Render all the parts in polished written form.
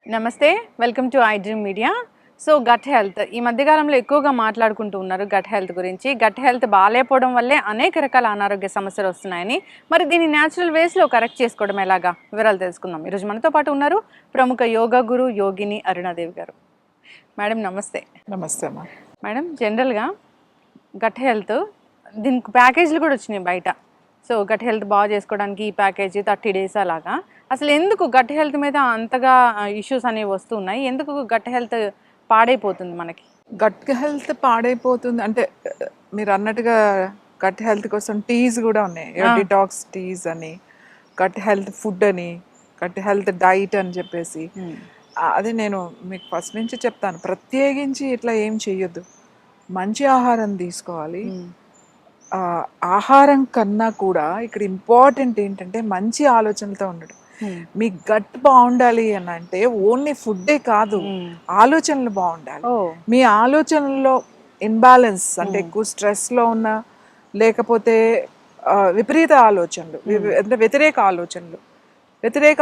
నమస్తే, welcome to I dream media. So gut health ఈ మధ్యకాలంలో ఎక్కువగా మాట్లాడుకుంటూ ఉన్నారు గట్ హెల్త్ గురించి. గట్ హెల్త్ బాగాలేకపోవడం వల్లే అనేక రకాల అనారోగ్య సమస్యలు వస్తున్నాయని, మరి దీన్ని న్యాచురల్ వేస్లో కరెక్ట్ చేసుకోవడం ఎలాగా వివరాలు తెలుసుకుందాం. ఈరోజు మనతో పాటు ఉన్నారు ప్రముఖ యోగా గురు యోగిని అరుణాదేవి గారు. మేడం నమస్తే. నమస్తే అమ్మా. మేడం, జనరల్గా గట్ హెల్త్ దీనికి ప్యాకేజీలు కూడా వచ్చినాయి బయట. సో గట్ హెల్త్ బాగా చేసుకోవడానికి ఈ ప్యాకేజీ 30 days అలాగా. అసలు ఎందుకు గట్ హెల్త్ మీద అంతగా ఇష్యూస్ అనేవి వస్తున్నాయి? ఎందుకు గట్ హెల్త్ పాడైపోతుంది మనకి? గట్ హెల్త్ పాడైపోతుంది అంటే మీరు అన్నట్టుగా గట్ హెల్త్ కోసం టీస్ కూడా ఉన్నాయి. డిటాక్స్ టీస్ అని, గట్ హెల్త్ ఫుడ్ అని, గట్ హెల్త్ డైట్ అని చెప్పేసి. అది నేను మీకు ఫస్ట్ నుంచి చెప్తాను, ప్రత్యేకించి ఇట్లా ఏం చెయ్యొద్దు. మంచి ఆహారం తీసుకోవాలి. ఆహారం కన్నా కూడా ఇక్కడ ఇంపార్టెంట్ ఏంటంటే మంచి ఆలోచనలతో ఉండడం. మీ గట్ బాగుండాలి అని అంటే ఓన్లీ ఫుడ్డే కాదు, ఆలోచనలు బాగుండాలి. మీ ఆలోచనల్లో ఇన్బ్యాలెన్స్ అంటే ఎక్కువ స్ట్రెస్లో ఉన్న, లేకపోతే విపరీత ఆలోచనలు అంటే వ్యతిరేక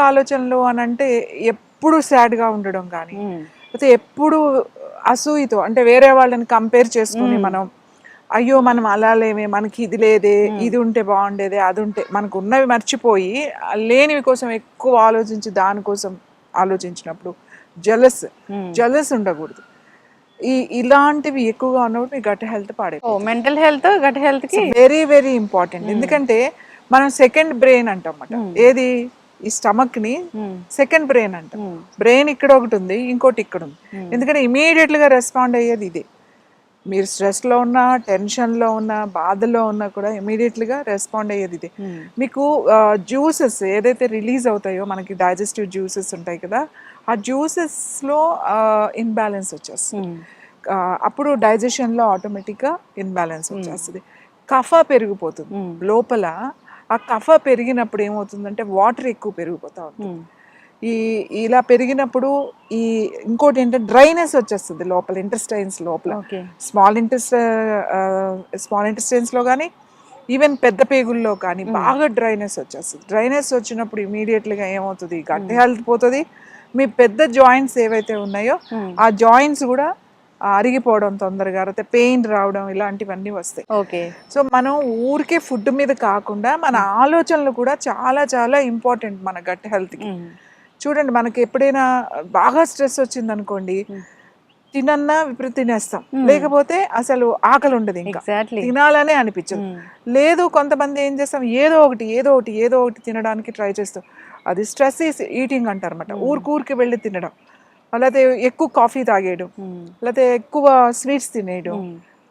ఆలోచనలు అని అంటే ఎప్పుడు సాడ్గా ఉండడం కానీ, లేకపోతే ఎప్పుడు అసూయతో అంటే వేరే వాళ్ళని కంపేర్ చేసుకుని మనం అయ్యో మనం అలా లేమే, మనకి ఇది లేదే, ఇది ఉంటే బాగుండేదే, అది ఉంటే, మనకు ఉన్నవి మర్చిపోయి లేనివి కోసం ఎక్కువ ఆలోచించి దానికోసం ఆలోచించినప్పుడు జలస్ ఉండకూడదు. ఇలాంటివి ఎక్కువగా ఉన్నప్పుడు మీ గట్ హెల్త్ పాడైపోతుంది. మెంటల్ హెల్త్ గట్ హెల్త్ కి వెరీ వెరీ ఇంపార్టెంట్. ఎందుకంటే మనం సెకండ్ బ్రెయిన్ అంటామట. ఏది? ఈ స్టమక్ ని సెకండ్ బ్రెయిన్ అంటాం. బ్రెయిన్ ఇక్కడ ఒకటి ఉంది, ఇంకోటి ఇక్కడ ఉంది. ఎందుకంటే ఇమీడియట్ గా రెస్పాండ్ అయ్యేది ఇదే. మీరు స్ట్రెస్లో ఉన్నా, టెన్షన్లో ఉన్నా, బాధలో ఉన్నా కూడా ఇమీడియట్లీగా రెస్పాండ్ అయ్యేది ఇదే. మీకు జ్యూసెస్ ఏదైతే రిలీజ్ అవుతాయో, మనకి డైజెస్టివ్ జ్యూసెస్ ఉంటాయి కదా, ఆ జ్యూసెస్లో ఇన్బ్యాలెన్స్ వచ్చేస్తుంది. అప్పుడు డైజెషన్లో ఆటోమేటిక్గా ఇన్బ్యాలెన్స్ వచ్చేస్తుంది. కఫ పెరిగిపోతుంది లోపల. ఆ కఫ పెరిగినప్పుడు ఏమవుతుందంటే వాటర్ ఎక్కువ పెరిగిపోతూ ఉంటుంది. ఇలా పెరిగినప్పుడు ఇంకోటి ఏంటంటే డ్రైనెస్ వచ్చేస్తుంది లోపల, ఇంటెస్టైన్స్ లోపల, స్మాల్ ఇంటెస్టైన్స్లో కానీ, ఈవెన్ పెద్ద పేగుల్లో కానీ బాగా డ్రైనెస్ వచ్చేస్తుంది. డ్రైనెస్ వచ్చినప్పుడు ఇమీడియట్లీగా ఏమవుతుంది, గట్ హెల్త్ పోతుంది. మీ పెద్ద జాయింట్స్ ఏవైతే ఉన్నాయో ఆ జాయింట్స్ కూడా అరిగిపోవడం తొందరగా, అయితే పెయిన్ రావడం, ఇలాంటివన్నీ వస్తాయి. సో మనం ఊరికే ఫుడ్ మీద కాకుండా మన ఆలోచనలు కూడా చాలా చాలా ఇంపార్టెంట్ మన గట్ హెల్త్కి. చూడండి, మనకి ఎప్పుడైనా బాగా స్ట్రెస్ వచ్చింది అనుకోండి, తినన్నా విపరీత తినేస్తాం, లేకపోతే అసలు ఆకలి ఉండదు, ఇంకా తినాలనే అనిపించదు. లేదు, కొంతమంది ఏం చేస్తాం, ఏదో ఒకటి తినడానికి ట్రై చేస్తాం. అది స్ట్రెస్ ఈటింగ్ అంటారు అన్నమాట. ఊరికి వెళ్ళి తినడం, లేకపోతే ఎక్కువ కాఫీ తాగేయడం, లేకపోతే ఎక్కువ స్వీట్స్ తినేయడం,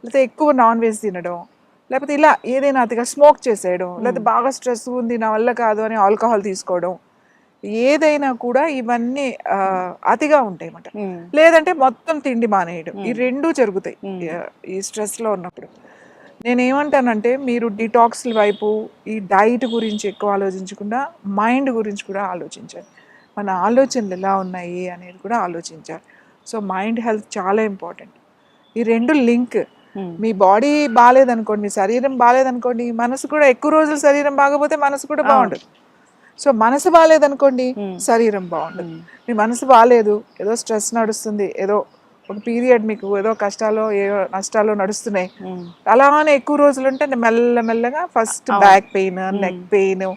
లేకపోతే ఎక్కువ నాన్ వెజ్ తినడం, లేకపోతే ఇలా ఏదైనా అతిగా స్మోక్ చేసేయడం, లేకపోతే బాగా స్ట్రెస్ ఉంది నా వల్ల కాదు అని ఆల్కహాల్ తీసుకోవడం, ఏదైనా కూడా ఇవన్నీ అతిగా ఉంటాయి అన్నమాట. లేదంటే మొత్తం తిండి మానేయడం, ఈ రెండూ జరుగుతాయి ఈ స్ట్రెస్లో ఉన్నప్పుడు. నేనేమంటానంటే మీరు డిటాక్స్ వైపు, ఈ డైట్ గురించి ఎక్కువ ఆలోచించకుండా మైండ్ గురించి కూడా ఆలోచించాలి. మన ఆలోచనలు ఎలా ఉన్నాయి అనేది కూడా ఆలోచించాలి. సో మైండ్ హెల్త్ చాలా ఇంపార్టెంట్. ఈ రెండు లింక్. మీ బాడీ బాగాలేదనుకోండి, మీ శరీరం బాగాలేదనుకోండి, మనసు కూడా ఎక్కువ రోజులు శరీరం బాగపోతే మనసు కూడా బాగుండదు. సో మనసు బాగాలేదనుకోండి, శరీరం బాగుండదు. మీ మనసు బాగాలేదు, ఏదో స్ట్రెస్ నడుస్తుంది, ఏదో ఒక పీరియడ్ మీకు ఏదో కష్టాలు ఏదో నష్టాలు నడుస్తున్నాయి, అలానే ఎక్కువ రోజులు ఉంటే మెల్లమెల్లగా first back pain, neck pain,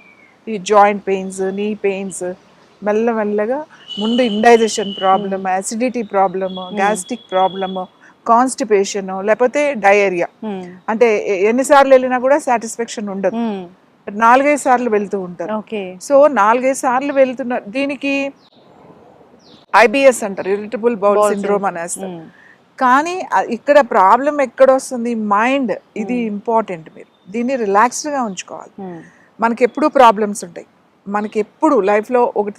ఈ జాయింట్ పెయిన్స్, నీ పెయిన్స్, మెల్లమెల్లగా ముందు indigestion problem, acidity problem, gastric problem, constipation, లేకపోతే డయేరియా. అంటే ఎన్నిసార్లు వెళ్ళినా కూడా సాటిస్ఫాక్షన్ ఉండదు, 4-5 సార్లు వెళ్తూ ఉంటారు. సో 4-5 సార్లు వెళ్తున్న దీనికి IBS అంటారు, ఇరిటబుల్ బౌల్ సిండ్రోమ్ అనేస్తారు. కానీ ఇక్కడ ప్రాబ్లం ఎక్కడ వస్తుంది, మైండ్. ఇది ఇంపార్టెంట్. మీరు దీన్ని రిలాక్స్డ్గా ఉంచుకోవాలి. మనకి ఎప్పుడూ ప్రాబ్లమ్స్ ఉంటాయి, మనకి ఎప్పుడు లైఫ్లో ఒకటి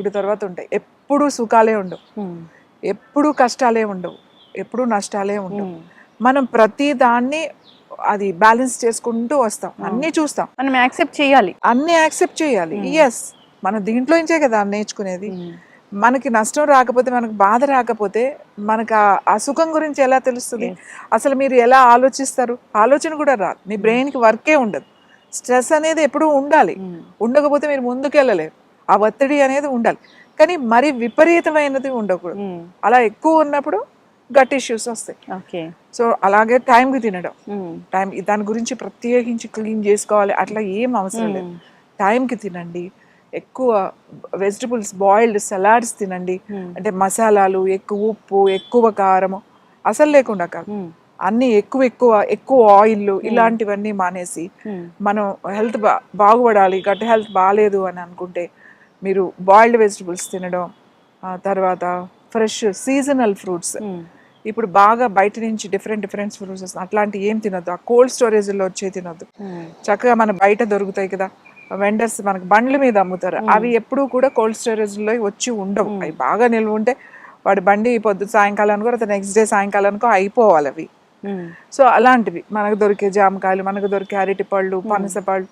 తర్వాత ఉంటాయి. ఎప్పుడు సుఖాలే ఉండవు, ఎప్పుడు కష్టాలే ఉండవు, ఎప్పుడు నష్టాలే ఉండవు. మనం ప్రతి దాన్ని అది బ్యాలెన్స్ చేసుకుంటూ వస్తాం, అన్నీ చూస్తాం, మనం యాక్సెప్ట్ చేయాలి, అన్నీ యాక్సెప్ట్ చేయాలి. ఎస్, మనం దీంట్లో నుంచే కదా నేర్చుకునేది. మనకి నష్టం రాకపోతే, మనకు బాధ రాకపోతే మనకు ఆ సుఖం గురించి ఎలా తెలుస్తుంది? అసలు మీరు ఎలా ఆలోచిస్తారు? ఆలోచన కూడా రాదు, మీ బ్రెయిన్కి వర్కే ఉండదు. స్ట్రెస్ అనేది ఎప్పుడూ ఉండాలి, ఉండకపోతే మీరు ముందుకెళ్ళలేరు. ఆ ఒత్తిడి అనేది ఉండాలి, కానీ మరి విపరీతమైనది ఉండకూడదు. అలా ఎక్కువ ఉన్నప్పుడు గట్ ఇష్యూస్ వస్తాయి. ఓకే. సో అలాగే టైంకి తినడం, టైం దాని గురించి ప్రత్యేకించి క్లీన్ చేసుకోవాలి అట్లా ఏం అవసరం లేదు. టైంకి తినండి, ఎక్కువ వెజిటబుల్స్, బాయిల్డ్ సలాడ్స్ తినండి. అంటే మసాలాలు, ఎక్కువ ఉప్పు, ఎక్కువ కారము అసలు లేకుండా కాదు, అన్ని ఎక్కువ ఎక్కువ ఎక్కువ ఆయిల్ ఇలాంటివన్నీ మానేసి మనం హెల్త్ బాగుపడాలి, గట్ హెల్త్ బాగాలేదు అని అనుకుంటే మీరు బాయిల్డ్ వెజిటబుల్స్ తినడం, తర్వాత ఫ్రెష్ సీజనల్ ఫ్రూట్స్. ఇప్పుడు బాగా బయట నుంచి డిఫరెంట్ ఫ్రూట్స్ వస్తాయి, అట్లాంటివి ఏం తినొద్దు. ఆ కోల్డ్ స్టోరేజ్లో వచ్చే తినొద్దు. చక్కగా మన బయట దొరుకుతాయి కదా వెండర్స్, మనకు బండ్ల మీద అమ్ముతారు, అవి ఎప్పుడూ కూడా కోల్డ్ స్టోరేజ్లో వచ్చి ఉండవు. అవి బాగా నిల్వ ఉంటే వాడి బండి పొద్దు సాయంకాలానికో లేదా నెక్స్ట్ డే సాయంకాలానికో అయిపోవాలి అవి. సో అలాంటివి మనకు దొరికే జామకాయలు, మనకు దొరికే అరటి పళ్ళు, పనస పళ్ళు,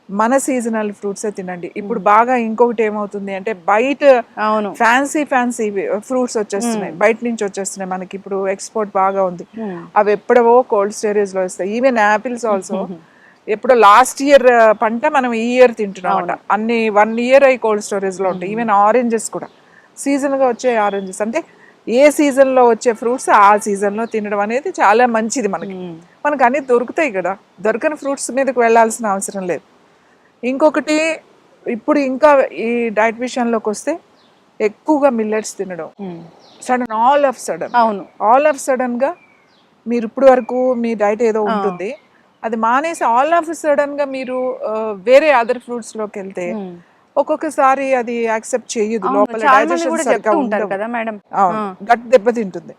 మన సీజనల్ ఫ్రూట్సే తినండి. ఇప్పుడు బాగా ఇంకొకటి ఏమవుతుంది అంటే బయట ఫ్యాన్సీ ఫ్రూట్స్ వచ్చేస్తున్నాయి, బయట నుంచి వచ్చేస్తున్నాయి, మనకి ఇప్పుడు ఎక్స్పోర్ట్ బాగా ఉంది. అవి ఎప్పుడవో కోల్డ్ స్టోరేజ్ లో వస్తాయి. ఈవెన్ యాపిల్స్ ఆల్సో ఎప్పుడో లాస్ట్ ఇయర్ పంట మనం ఈ ఇయర్ తింటున్నాం. అన్ని 1 year అయి కోల్డ్ స్టోరేజ్ లో ఉంటాయి. ఈవెన్ ఆరెంజెస్ కూడా సీజన్ గా వచ్చే ఆరెంజెస్, అంటే ఏ సీజన్ లో వచ్చే ఫ్రూట్స్ ఆ సీజన్ లో తినడం అనేది చాలా మంచిది. మనకు అన్ని దొరుకుతాయి కదా, దొరకని ఫ్రూట్స్ మీదకి వెళ్ళాల్సిన అవసరం లేదు. ఇంకొకటి ఇప్పుడు ఇంకా ఈ డైట్ విషయంలోకి వస్తే ఎక్కువగా మిల్లెట్స్ తినడం, ఆల్ ఆఫ్ సడన్ గా మీరు ఇప్పుడు వరకు మీ డైట్ ఏదో ఉంటుంది, అది మానేసి ఆల్ ఆఫ్ సడన్ గా మీరు వేరే అదర్ ఫ్రూట్స్ లోకి వెళ్తే ఒక్కొక్కసారి అది యాక్సెప్ట్ చేయదు, లోపల డైజెషన్ సరిగ్గా ఉండదు, గట్ దెబ్బతింటుంది.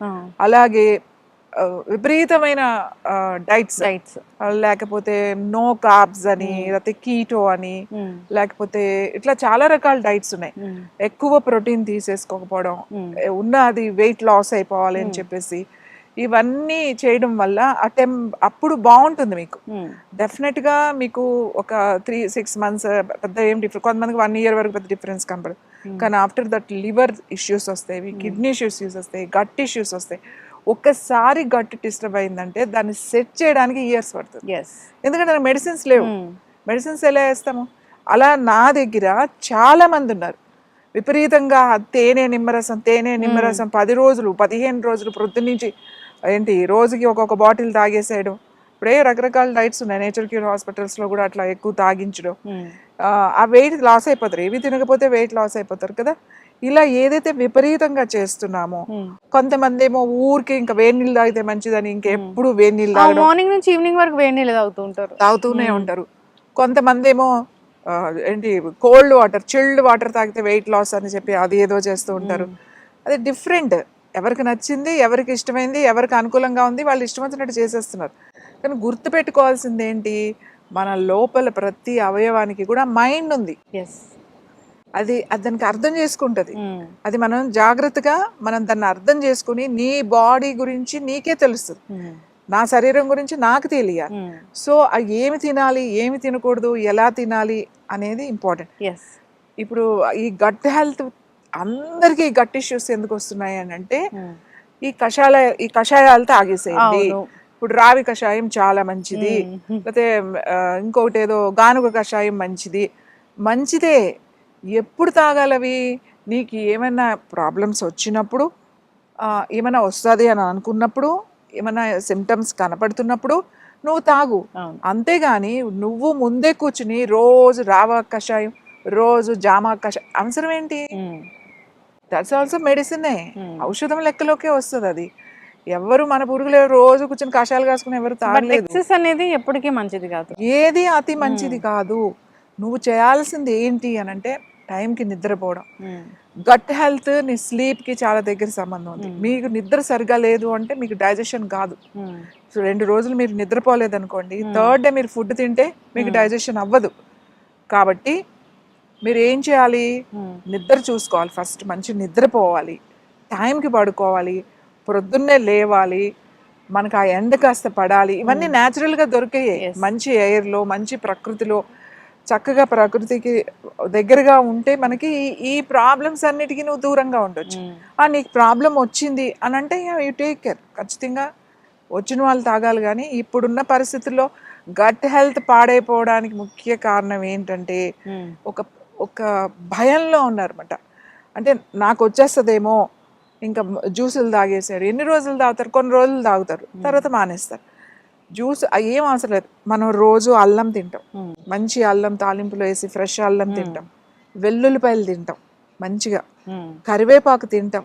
అలాగే విపరీతమైన డైట్స్, లేకపోతే నో కార్బ్స్ అని, లేకపోతే కీటో అని, లేకపోతే ఇట్లా చాలా రకాల డైట్స్ ఉన్నాయి. ఎక్కువ ప్రోటీన్ తీసేసుకోకపోవడం, అది వెయిట్ లాస్ అయిపోవాలి అని చెప్పేసి ఇవన్నీ చేయడం వల్ల అప్పుడు బాగుంటుంది మీకు. డెఫినెట్ గా మీకు ఒక 3-6 months పెద్ద ఏం డిఫరెన్స్, కొంతమందికి 1 year వరకు పెద్ద డిఫరెన్స్ కనపడదు. కానీ ఆఫ్టర్ దట్ లివర్ ఇష్యూస్ వస్తాయి, కిడ్నీ ఇష్యూస్ వస్తాయి, గట్ ఇష్యూస్ వస్తాయి. ఒక్కసారి గట్ డిస్టర్బ్ అయిందంటే దాన్ని సెట్ చేయడానికి ఇయర్స్ పడుతుంది, ఎందుకంటే మెడిసిన్స్ లేవు. మెడిసిన్స్ ఎలా వేస్తాము? అలా నా దగ్గర చాలా మంది ఉన్నారు, విపరీతంగా తేనె నిమ్మరసం 10 రోజులు 15 రోజులు ప్రొద్దునుంచి రోజుకి ఒక్కొక్క బాటిల్ తాగేసేయడం. ఇప్పుడే రకరకాల డైట్స్ ఉన్నాయి, నేచర్ క్యూర్ హాస్పిటల్స్ లో కూడా అట్లా ఎక్కువ తాగించడం. ఆ వెయిట్ లాస్ అయిపోతారు, ఏవి తినకపోతే వెయిట్ లాస్ అయిపోతారు కదా. ఇలా ఏదైతే విపరీతంగా చేస్తున్నామో, కొంతమంది ఏమో ఊరికి ఇంకా వేడి నీళ్ళు తాగితే మంచిదని ఇంకెప్పుడు వేడి నీళ్ళు తాగడం, మార్నింగ్ నుంచి ఈవినింగ్ వరకు వేడి నీళ్ళు తాగుతూనే ఉంటారు. కొంతమంది ఏమో కోల్డ్ వాటర్, చిల్డ్ వాటర్ తాగితే వెయిట్ లాస్ అని చెప్పి అది ఏదో చేస్తూ ఉంటారు. అది డిఫరెంట్, ఎవరికి నచ్చింది, ఎవరికి ఇష్టమైంది, ఎవరికి అనుకూలంగా ఉంది వాళ్ళు ఇష్టం వచ్చినట్టు చేసేస్తున్నారు. కానీ గుర్తుపెట్టుకోవాల్సింది ఏంటి, మన లోపల ప్రతి అవయవానికి కూడా మైండ్ ఉంది, అది దానికి అర్థం చేసుకుంటుంది. అది మనం జాగ్రత్తగా దాన్ని అర్థం చేసుకుని నీ బాడీ గురించి నీకే తెలుస్తుంది, నా శరీరం గురించి నాకు తెలియాలి. సో ఏమి తినాలి, ఏమి తినకూడదు, ఎలా తినాలి అనేది ఇంపార్టెంట్. ఇప్పుడు ఈ గట్ హెల్త్ అందరికీ గట్ ఇష్యూస్ ఎందుకు వస్తున్నాయి అని అంటే ఈ కషాయాలు తాగేసేయండి. ఇప్పుడు రావి కషాయం చాలా మంచిది, లేకపోతే ఇంకొకటి ఏదో గానుగ కషాయం మంచిదే. ఎప్పుడు తాగాలవి? నీకు ఏమైనా ప్రాబ్లమ్స్ వచ్చినప్పుడు, ఏమైనా వస్తుంది అని అనుకున్నప్పుడు, ఏమైనా సిమ్టమ్స్ కనపడుతున్నప్పుడు నువ్వు తాగు, అంతేగాని నువ్వు ముందే కూర్చుని రోజు రావ కషాయం, రోజు జామా కషాయం అవసరం ఏంటి? దట్స్ ఆల్సో మెడిసినే, ఔషధం లెక్కలోకే వస్తుంది అది. ఎవరు మన పురుగులు రోజు కూర్చొని కషాయాలు కాసుకుని ఎవరు తాగలేదు. అనేది ఎప్పటికీ మంచిది కాదు, ఏది అతి మంచిది కాదు. నువ్వు చేయాల్సింది ఏంటి అని అంటే టైంకి నిద్రపోవడం. గట్ హెల్త్ నీ స్లీప్కి చాలా దగ్గర సంబంధం ఉంది. మీకు నిద్ర సరిగా లేదు అంటే మీకు డైజెషన్ కాదు. సో 2 రోజులు మీరు నిద్రపోలేదు అనుకోండి, 3rd డే మీరు ఫుడ్ తింటే మీకు డైజెషన్ అవ్వదు. కాబట్టి మీరు ఏం చేయాలి, నిద్ర చూసుకోవాలి. ఫస్ట్ మంచి నిద్రపోవాలి, టైంకి పడుకోవాలి, ప్రొద్దున్నే లేవాలి, మనకు ఆ ఎండ కాస్త పడాలి. ఇవన్నీ న్యాచురల్గా దొరికాయి, మంచి ఎయిర్లో, మంచి ప్రకృతిలో, చక్కగా ప్రకృతికి దగ్గరగా ఉంటే మనకి ఈ ప్రాబ్లమ్స్ అన్నిటికీ నువ్వు దూరంగా ఉండొచ్చు. నీకు ప్రాబ్లం వచ్చింది అని అంటే యూ టేక్ కేర్. ఖచ్చితంగా వచ్చిన వాళ్ళు తాగాలి. కానీ ఇప్పుడున్న పరిస్థితుల్లో గట్ హెల్త్ పాడైపోవడానికి ముఖ్య కారణం ఏంటంటే ఒక ఒక భయంలో ఉన్నారన్నమాట. అంటే నాకు వచ్చేస్తుందేమో, ఇంకా జ్యూసులు తాగేసారు. ఎన్ని రోజులు తాగుతారు? కొన్ని రోజులు తాగుతారు, తర్వాత మానేస్తారు. జ్యూస్ ఏం అవసరం లేదు. మనం రోజు అల్లం తింటాం, మంచి అల్లం తాలింపులో వేసి ఫ్రెష్ అల్లం తింటాం, వెల్లుల్లిపాయలు తింటాం మంచిగా, కరివేపాకు తింటాం,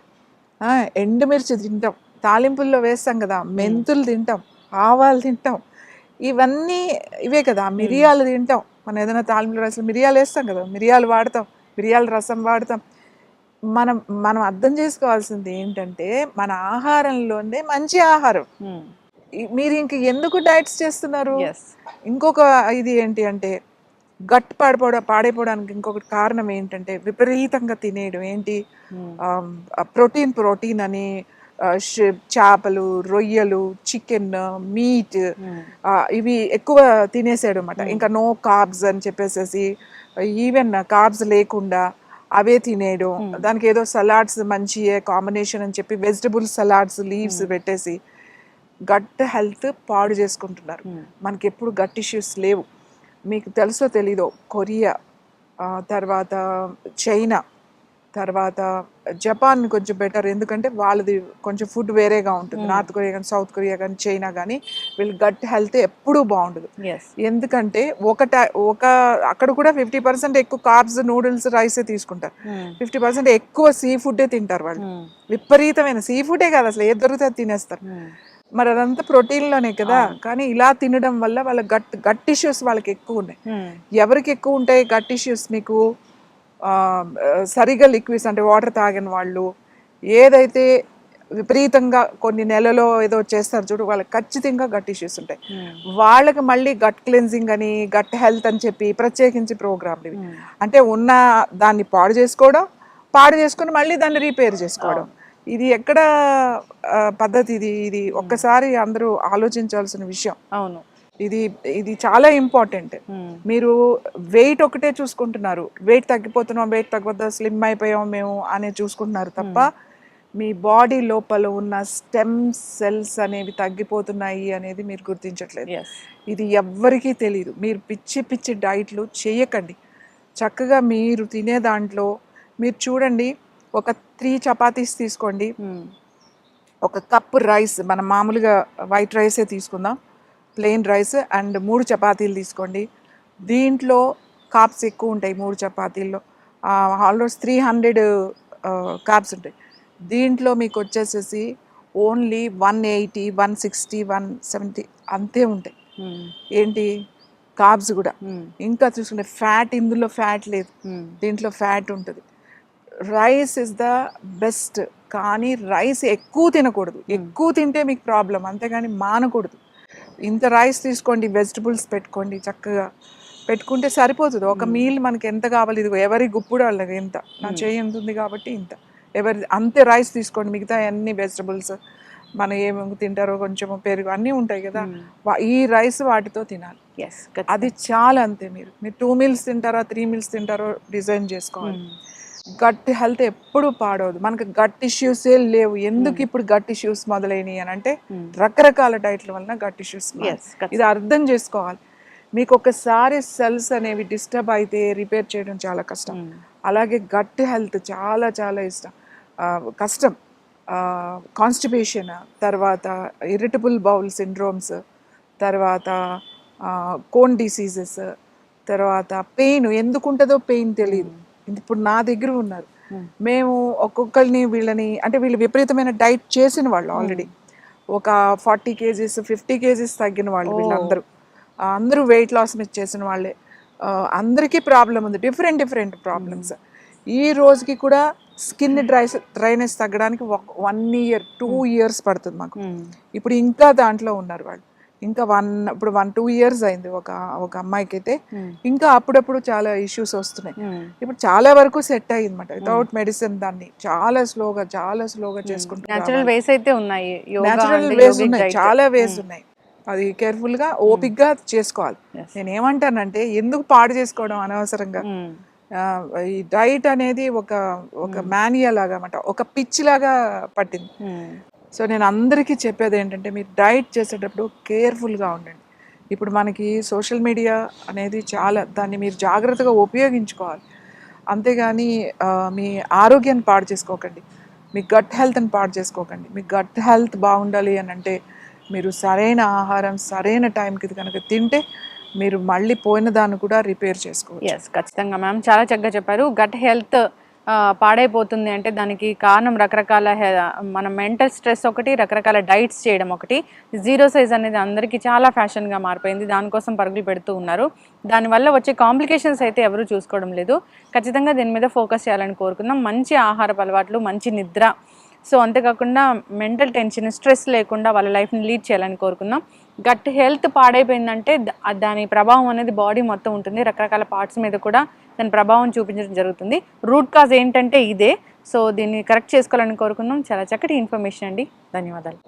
ఎండుమిర్చి తింటాం, తాలింపుల్లో వేస్తాం కదా, మెంతులు తింటాం, ఆవాలు తింటాం, ఇవన్నీ ఇవే కదా. మిరియాలు తింటాం, మనం ఏదైనా తాలింపులో రసం మిరియాలు వేస్తాం కదా, మిరియాలు వాడతాం, మిరియాల రసం వాడతాం. మనం మనం అర్థం చేసుకోవాల్సింది ఏంటంటే మన ఆహారంలోనే మంచి ఆహారం. మీరు ఇంక ఎందుకు డైట్స్ చేస్తున్నారు? ఇంకొక ఇది ఏంటి అంటే గట్ పాడైపోవడానికి ఇంకొకటి కారణం ఏంటంటే విపరీతంగా తినేయడం. ఏంటి, ప్రోటీన్ అని చేపలు, రొయ్యలు, చికెన్, మీట్, ఇవి ఎక్కువ తినేసాడు అనమాట. ఇంకా నో కార్బ్స్ అని చెప్పేసేసి, ఈవెన్ కార్బ్స్ లేకుండా అవే తినేయడం. దానికి ఏదో సలాడ్స్ మంచి కాంబినేషన్ అని చెప్పి వెజిటబుల్ సలాడ్స్ లీవ్స్ పెట్టేసి గట్ హెల్త్ పాడు చేసుకుంటున్నారు. మనకి ఎప్పుడు గట్ ఇష్యూస్ లేవు. మీకు తెలుసో తెలీదో, కొరియా, తర్వాత చైనా, తర్వాత జపాన్ కొంచెం బెటర్. ఎందుకంటే వాళ్ళది కొంచెం ఫుడ్ వేరేగా ఉంటుంది. నార్త్ కొరియా కానీ, సౌత్ కొరియా కానీ, చైనా కానీ, వీళ్ళు గట్ హెల్త్ ఎప్పుడూ బాగుండదు. ఎందుకంటే ఒక అక్కడ కూడా 50% ఎక్కువ కార్బ్స్, నూడిల్స్, రైసే తీసుకుంటారు. 50% ఎక్కువ సీ ఫుడ్డే తింటారు వాళ్ళు. విపరీతమైన సీ ఫుడే కాదు, అసలు ఏది దొరికితే తినేస్తారు. మరి అదంతా ప్రోటీన్లోనే కదా. కానీ ఇలా తినడం వల్ల వాళ్ళ గట్ ఇష్యూస్ వాళ్ళకి ఎక్కువ ఉన్నాయి. ఎవరికి ఎక్కువ ఉంటాయి గట్ ఇష్యూస్? మీకు సరిగా లిక్విడ్స్ అంటే వాటర్ తాగిన వాళ్ళు, ఏదైతే విపరీతంగా కొన్ని నెలలో ఏదో చేస్తారు చూడు, వాళ్ళకి ఖచ్చితంగా గట్ ఇష్యూస్ ఉంటాయి. వాళ్ళకి మళ్ళీ గట్ క్లెన్జింగ్ అని, గట్ హెల్త్ అని చెప్పి ప్రత్యేకించి ప్రోగ్రాంలు ఇవి. అంటే ఉన్న దాన్ని పాడు చేసుకొని మళ్ళీ దాన్ని రిపేర్ చేసుకోవడం. ఇది ఎక్కడ పద్ధతి? ఇది ఒక్కసారి అందరూ ఆలోచించాల్సిన విషయం. అవును, ఇది చాలా ఇంపార్టెంట్. మీరు వెయిట్ ఒకటే చూసుకుంటున్నారు, వెయిట్ తగ్గిపోతున్నాం, వెయిట్ తగ్గిపోతా, స్లిమ్ అయిపోయాం మేము అనే చూసుకుంటున్నారు తప్ప మీ బాడీ లోపల ఉన్న స్టెమ్ సెల్స్ అనేవి తగ్గిపోతున్నాయి అనేది మీరు గుర్తించట్లేదు. ఇది ఎవ్వరికీ తెలియదు. మీరు పిచ్చి డైట్లు చేయకండి. చక్కగా మీరు తినే దాంట్లో మీరు చూడండి, ఒక 3 చపాతీస్ తీసుకోండి, ఒక కప్ రైస్, మనం మామూలుగా వైట్ రైసే తీసుకుందాం, ప్లెయిన్ రైస్, అండ్ 3 చపాతీలు తీసుకోండి. దీంట్లో కార్బ్స్ ఎక్కువ ఉంటాయి. 3 చపాతీల్లో ఆల్మోస్ట్ 300 కార్బ్స్ ఉంటాయి. దీంట్లో మీకు వచ్చేసేసి ఓన్లీ 180, 160, 170 అంతే ఉంటాయి. ఏంటి, కార్బ్స్ కూడా. ఇంకా చూసుకుంటే ఫ్యాట్, ఇందులో ఫ్యాట్ లేదు, దీంట్లో ఫ్యాట్ ఉంటుంది. Rice is the best. కానీ రైస్ ఎక్కువ తినకూడదు. ఎక్కువ తింటే మీకు ప్రాబ్లం, అంతేగాని మానకూడదు. ఇంత రైస్ తీసుకోండి, వెజిటబుల్స్ పెట్టుకోండి, చక్కగా పెట్టుకుంటే సరిపోతుంది. ఒక మీల్ మనకి ఎంత కావాలి, ఇది ఎవరి గుప్పుడు వాళ్ళకి ఎంత, నా చేయి ఎంత ఉంది కాబట్టి ఇంత, అంతే రైస్ తీసుకోండి. మిగతా అన్ని వెజిటబుల్స్ మనం ఏమేమి తింటారో, కొంచెం పెరుగు అన్నీ ఉంటాయి కదా, ఈ రైస్ వాటితో తినాలి. అది చాలా, అంతే. మీరు 2 మీల్స్ తింటారా, 3 మీల్స్ తింటారో డిజైన్ చేసుకోవాలి. గట్ హెల్త్ ఎప్పుడు పాడవదు. మనకు గట్ ఇష్యూసే లేవు. ఎందుకు ఇప్పుడు గట్ ఇష్యూస్ మొదలైనవి అని అంటే రకరకాల డైట్ల వలన గట్ ఇష్యూస్. ఇది అర్థం చేసుకోవాలి. మీకు ఒకసారి సెల్స్ అనేవి డిస్టర్బ్ అయితే రిపేర్ చేయడం చాలా కష్టం. అలాగే గట్ హెల్త్ చాలా చాలా కష్టం. కాన్స్టిపేషన్, తర్వాత ఇరిటబుల్ బౌల్ సిండ్రోమ్స్, తర్వాత కోన్ డిసీజెస్, తర్వాత పెయిన్. ఎందుకు ఉంటుందో పెయిన్ తెలియదు. ఇప్పుడు నా దగ్గర ఉన్నారు, మేము ఒక్కొక్కరిని వీళ్ళని, అంటే వీళ్ళు విపరీతమైన డైట్ చేసిన వాళ్ళు, ఆల్రెడీ ఒక 40 kgs 50 kgs తగ్గిన వాళ్ళు. వీళ్ళందరూ అందరూ వెయిట్ లాస్ మీద చేసిన వాళ్ళే. అందరికీ ప్రాబ్లం ఉంది, డిఫరెంట్ ప్రాబ్లమ్స్. ఈ రోజుకి కూడా స్కిన్ డ్రైనెస్ తగ్గడానికి 1 year 2 years పడుతుంది మాకు. ఇప్పుడు ఇంకా దాంట్లో ఉన్నారు వాళ్ళు. ఇంకా ఇప్పుడు 1-2 years అయింది ఒక అమ్మాయికి అయితే. ఇంకా అప్పుడప్పుడు చాలా ఇష్యూస్ వస్తున్నాయి. ఇప్పుడు చాలా వరకు సెట్ అయ్యింది అనమాట, వితౌట్ మెడిసిన్. దాన్ని చాలా స్లోగా చేసుకుంటున్నారు. న్యాచురల్ వేస్ అయితే ఉన్నాయి, న్యాచురల్ వేస్ ఉన్నాయి, చాలా వేస్ ఉన్నాయి. అది కేర్ఫుల్గా ఓపిక్గా చేసుకోవాలి. నేను ఏమంటానంటే, ఎందుకు పాడు చేసుకోవడం అనవసరంగా? ఈ డైట్ అనేది ఒక మానియా లాగా అన్నమాట, ఒక పిచ్చి లాగా పట్టింది. సో నేను అందరికీ చెప్పేది ఏంటంటే, మీరు డైట్ చేసేటప్పుడు కేర్ఫుల్గా ఉండండి. ఇప్పుడు మనకి సోషల్ మీడియా అనేది చాలా దాన్ని మీరు జాగ్రత్తగా ఉపయోగించుకోవాలి. అంతేగాని మీ ఆరోగ్యాన్ని పాడు చేసుకోకండి. మీ గట్ హెల్త్‌ని పాడు చేసుకోకండి. మీ గట్ హెల్త్ బాగుండాలి అని అంటే మీరు సరైన ఆహారం సరైన టైంకి కనుక తింటే మీరు మళ్ళీ పోయిన దాన్ని కూడా రిపేర్ చేసుకోవచ్చు. యెస్. ఖచ్చితంగా మ్యామ్. చాలా చక్కగా చెప్పారు. గట్ హెల్త్ పాడైపోతుంది అంటే దానికి కారణం రకరకాల మన మెంటల్ స్ట్రెస్ ఒకటి, రకరకాల డైట్స్ చేయడం ఒకటి. జీరో సైజ్ అనేది అందరికీ చాలా ఫ్యాషన్‌గా మారిపోయింది. దానికోసం పరుగులు పెడుతూ ఉన్నారు. దానివల్ల వచ్చే కాంప్లికేషన్స్ అయితే ఎవరు చూసుకోవడం లేదు. ఖచ్చితంగా దీని మీద ఫోకస్ చేయాలని కోరుకుందాం. మంచి ఆహారపు అలవాట్లు, మంచి నిద్ర, సో అంతేకాకుండా మెంటల్ టెన్షన్, స్ట్రెస్ లేకుండా వాళ్ళ లైఫ్‌ని లీడ్ చేయాలని కోరుకుందాం. గట్ హెల్త్ పాడైపోయిందంటే దాని ప్రభావం అనేది బాడీ మొత్తం ఉంటుంది. రకరకాల పార్ట్స్ మీద కూడా దాని ప్రభావం చూపించడం జరుగుతుంది. రూట్ కాజ్ ఏంటంటే ఇదే. సో దీన్ని కరెక్ట్ చేసుకోవాలని కోరుకుందాం. చాలా చక్కటి ఇన్ఫర్మేషన్ అండి. ధన్యవాదాలు.